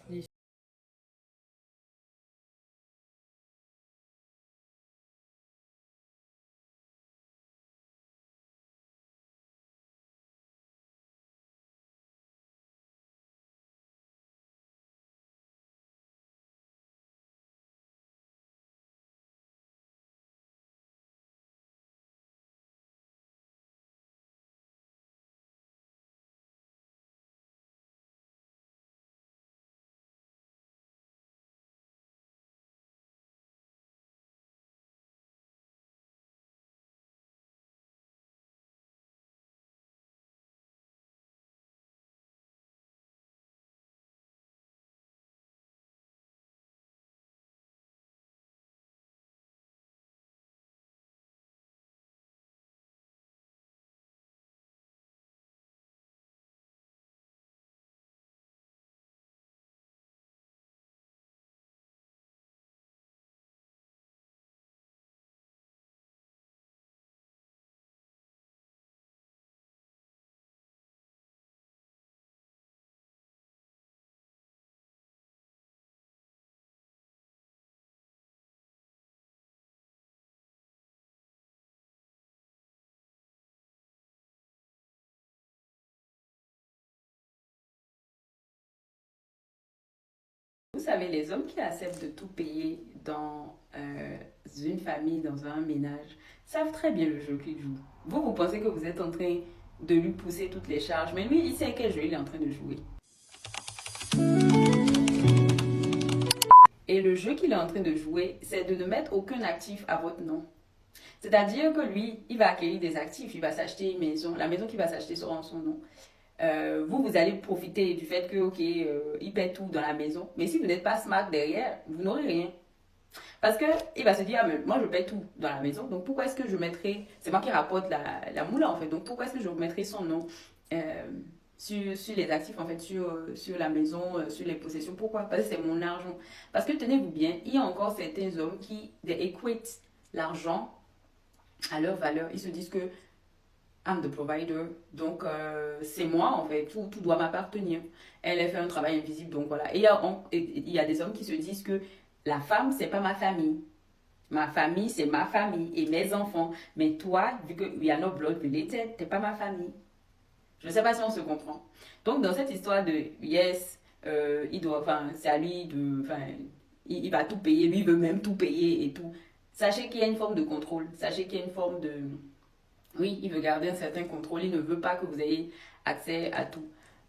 Les- Vous savez, les hommes qui acceptent de tout payer dans une famille, dans un ménage, savent très bien le jeu qu'ils jouent. Vous pensez que vous êtes en train de lui pousser toutes les charges, mais lui, il sait quel jeu il est en train de jouer. Et le jeu qu'il est en train de jouer, c'est de ne mettre aucun actif à votre nom. C'est-à-dire que lui, il va acquérir des actifs, il va s'acheter une maison, la maison qu'il va s'acheter sera en son nom. Vous allez profiter du fait que, ok, il paie tout dans la maison, mais si vous n'êtes pas smart derrière, vous n'aurez rien. Parce que il va se dire, ah, mais moi je paie tout dans la maison, donc pourquoi est-ce que je mettrai, c'est moi qui rapporte la moula en fait, donc pourquoi est-ce que je mettrai son nom sur les actifs en fait, sur la maison, sur les possessions, pourquoi? Parce que c'est mon argent. Parce que tenez-vous bien, il y a encore certains hommes qui équatent l'argent à leur valeur. Ils se disent que I'm the provider, donc c'est moi en fait, tout doit m'appartenir. Elle a fait un travail invisible, donc voilà. Et il y a des hommes qui se disent que la femme, c'est pas ma famille. Ma famille, c'est ma famille et mes enfants. Mais toi, vu que we are not blood related, t'es pas ma famille. Je ne sais pas si on se comprend. Donc, dans cette histoire de yes, il doit, enfin, c'est à lui de, enfin, il va tout payer, lui il veut même tout payer et tout. Sachez qu'il y a une forme de contrôle. Sachez qu'il y a une forme de, oui, il veut garder un certain contrôle. Il ne veut pas que vous ayez accès à tout.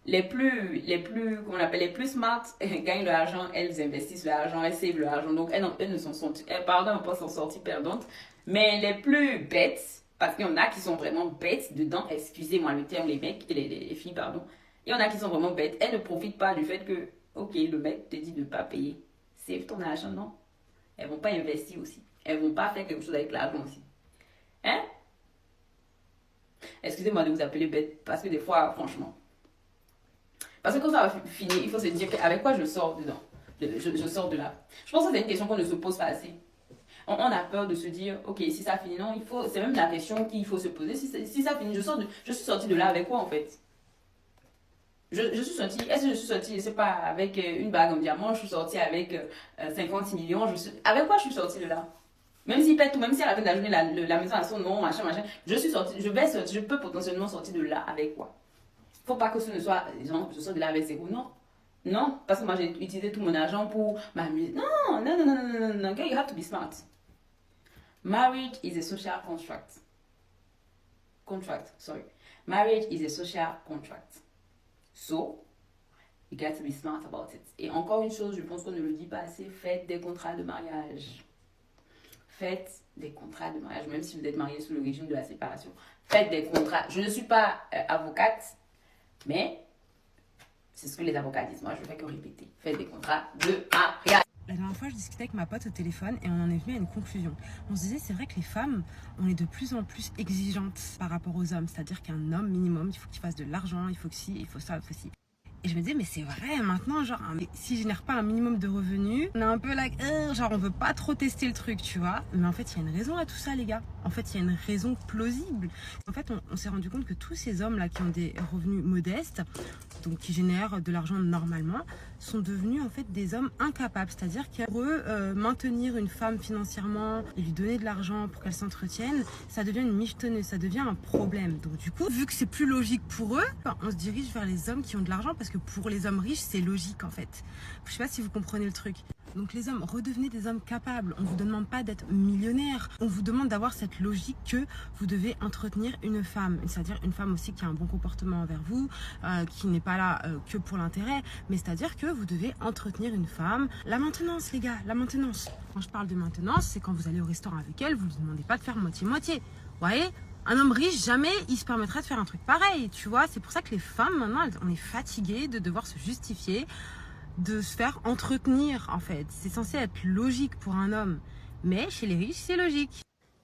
Qu'on appelle les plus smart, gagnent de l'argent, elles investissent l'argent, elles savent l'argent. Donc, elles ne sont sorties, pardon, elles ne pas s'en sortir perdantes. Mais les plus bêtes, parce qu'il y en a qui sont vraiment bêtes dedans, excusez-moi le terme, les mecs, les filles, pardon. Il y en a qui sont vraiment bêtes. Elles ne profitent pas du fait que, ok, le mec te dit de ne pas payer. Save ton argent, non. Elles vont pas investir aussi. Elles vont pas faire quelque chose avec l'argent aussi. Hein? Excusez-moi de vous appeler bête, parce que des fois, franchement. Parce que quand ça va finir, il faut se dire avec quoi je sors dedans. Je sors de là. Je pense que c'est une question qu'on ne se pose pas assez. On a peur de se dire, ok, si ça finit, non, il faut, c'est même la question qu'il faut se poser. Si ça finit, je suis sortie de là avec quoi en fait? Je suis sortie, est-ce que je suis sortie, je sais pas, avec une bague en diamant, je suis sortie avec 56 millions, avec quoi je suis sortie de là? Même s'il paie tout, même si à la fin de la journée, la maison a son nom, machin, machin, je suis sortie, je peux potentiellement sortir de là avec quoi? Faut pas que ce ne soit, genre, je sois de là avec zéro, non. Non, parce que moi j'ai utilisé tout mon argent pour m'amuser. Non, non, non, non, non, non, non, girl, you have to be smart. Marriage is a social contract. Contract, sorry. Marriage is a social contract. So, you got to be smart about it. Et encore une chose, je pense qu'on ne le dit pas assez, faites des contrats de mariage. Faites des contrats de mariage, même si vous êtes marié sous le régime de la séparation. Faites des contrats. Je ne suis pas avocate, mais c'est ce que les avocats disent. Moi, je ne fais que répéter. Faites des contrats de mariage. La dernière fois, je discutais avec ma pote au téléphone et on en est venu à une conclusion. On se disait, c'est vrai que les femmes, on est de plus en plus exigeantes par rapport aux hommes. C'est-à-dire qu'un homme, minimum, il faut qu'il fasse de l'argent, il faut que ci, il faut ça, il faut ci. Et je me disais, mais c'est vrai, maintenant, genre, si je génère pas un minimum de revenus, on est un peu là, genre, on veut pas trop tester le truc, tu vois. Mais en fait, il y a une raison à tout ça, les gars. En fait, il y a une raison plausible. En fait, on s'est rendu compte que tous ces hommes-là qui ont des revenus modestes, donc qui génèrent de l'argent normalement, sont devenus en fait des hommes incapables. C'est-à-dire que pour eux, maintenir une femme financièrement et lui donner de l'argent pour qu'elle s'entretienne, ça devient une michetonneuse, ça devient un problème. Donc du coup, vu que c'est plus logique pour eux, on se dirige vers les hommes qui ont de l'argent parce que pour les hommes riches, c'est logique en fait. Je sais pas si vous comprenez le truc. Donc les hommes, redevenez des hommes capables. On ne vous demande pas d'être millionnaire. On vous demande d'avoir cette logique que vous devez entretenir une femme. C'est-à-dire une femme aussi qui a un bon comportement envers vous, qui n'est pas là que pour l'intérêt. Mais c'est-à-dire que vous devez entretenir une femme. La maintenance, les gars, la maintenance. Quand je parle de maintenance, c'est quand vous allez au restaurant avec elle, vous ne lui demandez pas de faire moitié-moitié. Vous voyez ? Un homme riche, jamais il se permettrait de faire un truc pareil. Tu vois, c'est pour ça que les femmes, maintenant, on est fatiguées de devoir se justifier, de se faire entretenir en fait. C'est censé être logique pour un homme, mais chez les riches c'est logique.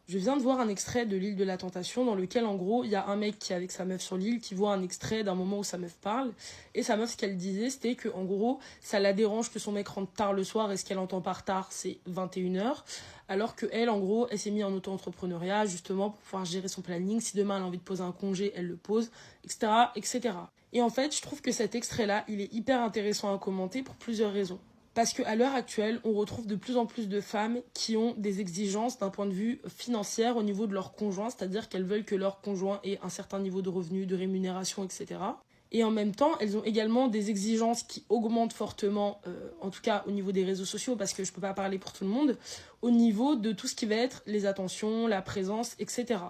Je viens de voir un extrait de l'île de la Tentation dans lequel en gros il y a un mec qui est avec sa meuf sur l'île qui voit un extrait d'un moment où sa meuf parle et sa meuf ce qu'elle disait c'était que en gros ça la dérange que son mec rentre tard le soir et ce qu'elle entend par tard c'est 21h alors que elle en gros elle s'est mise en auto-entrepreneuriat justement pour pouvoir gérer son planning, si demain elle a envie de poser un congé elle le pose, etc. etc. Et en fait je trouve que cet extrait là il est hyper intéressant à commenter pour plusieurs raisons. Parce qu'à l'heure actuelle, on retrouve de plus en plus de femmes qui ont des exigences d'un point de vue financier au niveau de leur conjoint, c'est-à-dire qu'elles veulent que leur conjoint ait un certain niveau de revenus, de rémunération, etc. Et en même temps, elles ont également des exigences qui augmentent fortement, en tout cas au niveau des réseaux sociaux, parce que je ne peux pas parler pour tout le monde, au niveau de tout ce qui va être les attentions, la présence, etc.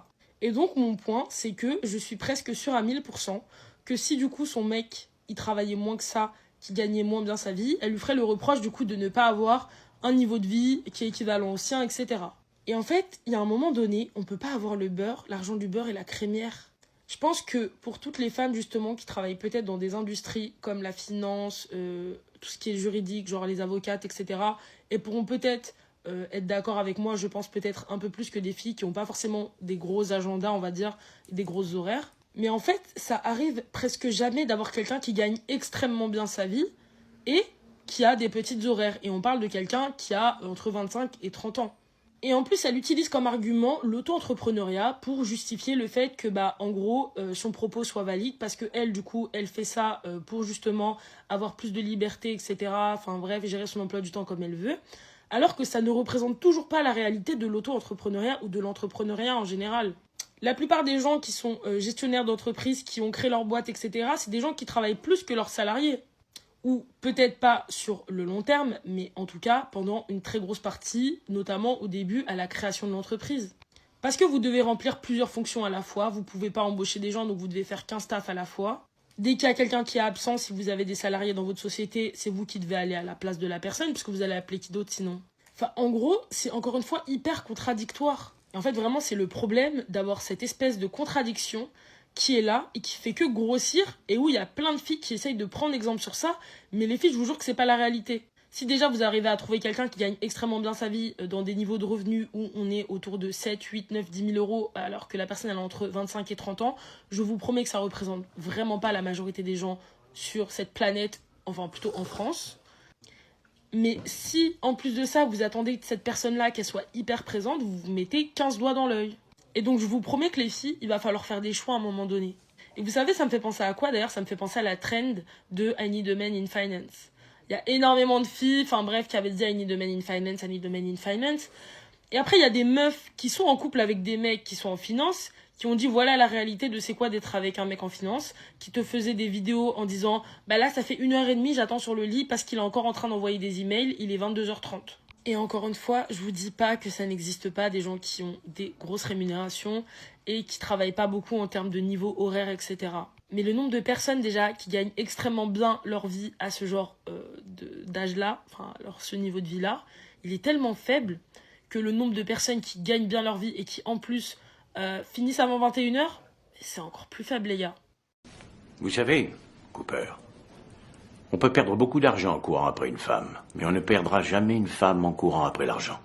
Et donc mon point, c'est que je suis presque sûre à 1000% que si du coup son mec, il travaillait moins que ça, qui gagnait moins bien sa vie, elle lui ferait le reproche du coup de ne pas avoir un niveau de vie qui est équivalent au sien, etc. Et en fait, il y a un moment donné, on peut pas avoir le beurre, l'argent du beurre et la crémière. Je pense que pour toutes les femmes justement qui travaillent peut-être dans des industries comme la finance, tout ce qui est juridique, genre les avocates, etc. et pourront peut-être être d'accord avec moi, je pense peut-être un peu plus que des filles qui n'ont pas forcément des gros agendas, on va dire, des grosses horaires. Mais en fait, ça arrive presque jamais d'avoir quelqu'un qui gagne extrêmement bien sa vie et qui a des petites horaires. Et on parle de quelqu'un qui a entre 25 et 30 ans. Et en plus, elle utilise comme argument l'auto-entrepreneuriat pour justifier le fait que, en gros, son propos soit valide parce que elle, du coup, elle fait ça pour justement avoir plus de liberté, etc. Enfin bref, gérer son emploi du temps comme elle veut. Alors que ça ne représente toujours pas la réalité de l'auto-entrepreneuriat ou de l'entrepreneuriat en général. La plupart des gens qui sont gestionnaires d'entreprises, qui ont créé leur boîte, etc., c'est des gens qui travaillent plus que leurs salariés. Ou peut-être pas sur le long terme, mais en tout cas pendant une très grosse partie, notamment au début à la création de l'entreprise. Parce que vous devez remplir plusieurs fonctions à la fois, vous ne pouvez pas embaucher des gens, donc vous devez faire 15 staff à la fois. Dès qu'il y a quelqu'un qui est absent, si vous avez des salariés dans votre société, c'est vous qui devez aller à la place de la personne, puisque vous allez appeler qui d'autre sinon. Enfin, en gros, c'est encore une fois hyper contradictoire. Et en fait, vraiment, c'est le problème d'avoir cette espèce de contradiction qui est là et qui fait que grossir et où il y a plein de filles qui essayent de prendre exemple sur ça, mais les filles, je vous jure que c'est pas la réalité. Si déjà vous arrivez à trouver quelqu'un qui gagne extrêmement bien sa vie dans des niveaux de revenus où on est autour de 7, 8, 9, 10 000 euros alors que la personne elle a entre 25 et 30 ans, je vous promets que ça représente vraiment pas la majorité des gens sur cette planète, enfin plutôt en France. Mais si, en plus de ça, vous attendez que cette personne-là, qu'elle soit hyper présente, vous vous mettez 15 doigts dans l'œil. Et donc, je vous promets que les filles, il va falloir faire des choix à un moment donné. Et vous savez, ça me fait penser à quoi d'ailleurs? Ça me fait penser à la trend de I Need a Man in Finance. Il y a énormément de filles, enfin bref, qui avaient dit I Need a Man in Finance, I Need a Man in Finance. Et après, il y a des meufs qui sont en couple avec des mecs qui sont en finance, qui ont dit voilà la réalité de c'est quoi d'être avec un mec en finance, qui te faisait des vidéos en disant là ça fait 1h30 j'attends sur le lit parce qu'il est encore en train d'envoyer des emails, il est 22h30. Et encore une fois, je vous dis pas que ça n'existe pas des gens qui ont des grosses rémunérations et qui travaillent pas beaucoup en termes de niveau horaire, etc. Mais le nombre de personnes déjà qui gagnent extrêmement bien leur vie à ce genre d'âge-là, enfin alors ce niveau de vie-là, il est tellement faible que le nombre de personnes qui gagnent bien leur vie et qui en plus finissent avant 21h, c'est encore plus faible les gars. Vous savez, Cooper, on peut perdre beaucoup d'argent en courant après une femme, mais on ne perdra jamais une femme en courant après l'argent.